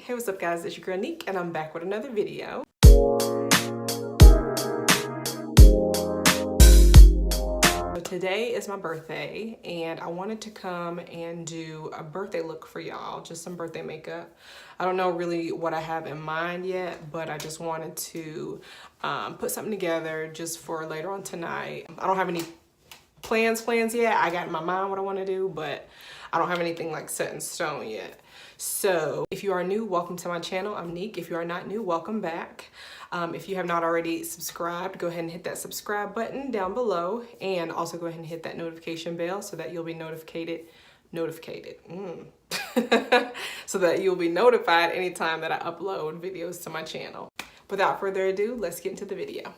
Hey, what's up guys, it's your girl Nicka and I'm back with another video. So today is my birthday and I wanted to come and do a birthday look for y'all, just some birthday makeup. I don't know really what I have in mind yet, but I just wanted to put something together just for later on tonight. I don't have any plans yet. I got in my mind what I want to do, but I don't have anything like set in stone yet. So if you are new, welcome to my channel. I'm Nicka. If you are not new, welcome back. If you have not already subscribed, go ahead and hit that subscribe button down below, and also go ahead and hit that notification bell so that you'll be so that you'll be notified anytime that I upload videos to my channel. Without further ado, let's get into the video.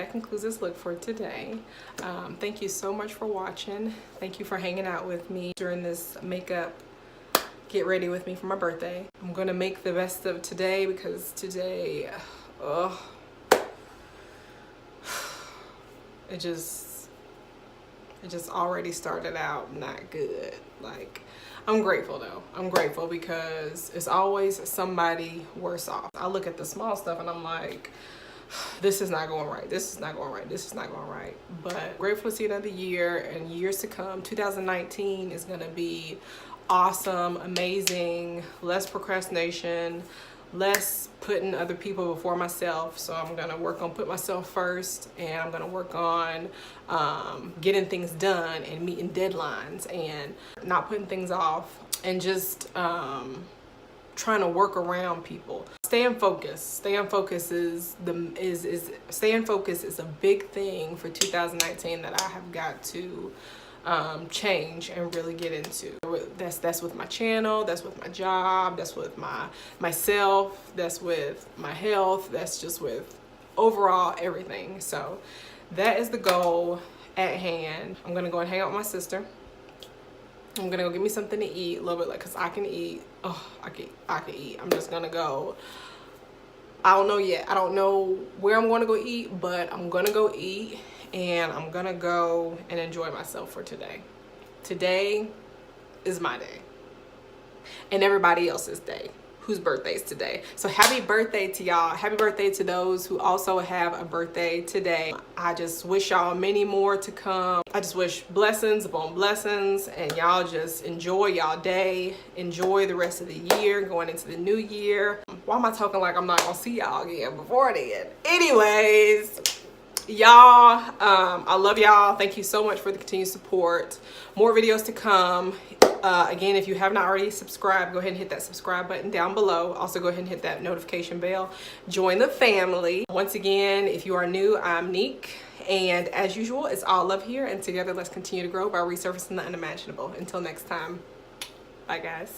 that concludes this look for today. Thank you so much for watching. Thank you for hanging out with me during this makeup get ready with me for my birthday. I'm gonna make the best of today because today, it just already started out not good. Like, I'm grateful though. I'm grateful because it's always somebody worse off. I look at the small stuff and I'm like, this is not going right. This is not going right. This is not going right. But grateful to see another year and years to come. 2019 is gonna be awesome, amazing, less procrastination, less putting other people before myself. So I'm gonna work on putting myself first, and I'm gonna work on getting things done and meeting deadlines and not putting things off, and just trying to work around people. Staying focused. Staying focused is a big thing for 2019 that I have got to change and really get into. That's with my channel, that's with my job, that's with myself, that's with my health, that's just with overall everything. So that is the goal at hand. I'm gonna go and hang out with my sister. I'm gonna go get me something to eat a little bit, like, cause I can eat. Oh, I can eat. I'm just gonna go. I don't know yet. I don't know where I'm gonna go eat, but I'm gonna go eat. And I'm gonna go and enjoy myself for today. Today is my day. And everybody else's day whose birthday is today. So happy birthday to y'all. Happy birthday to those who also have a birthday today. I just wish y'all many more to come. I just wish blessings upon blessings, and y'all just enjoy y'all day. Enjoy the rest of the year going into the new year. Why am I talking like I'm not gonna see y'all again before then? Anyways, y'all, I love y'all. Thank you so much for the continued support. More videos to come. Again, if you have not already subscribed, go ahead and hit that subscribe button down below. Also go ahead and hit that notification bell. Join the family. Once again, if you are new, I'm Nicka, and as usual, it's all love here, and together let's continue to grow by resurfacing the unimaginable. Until next time, bye guys.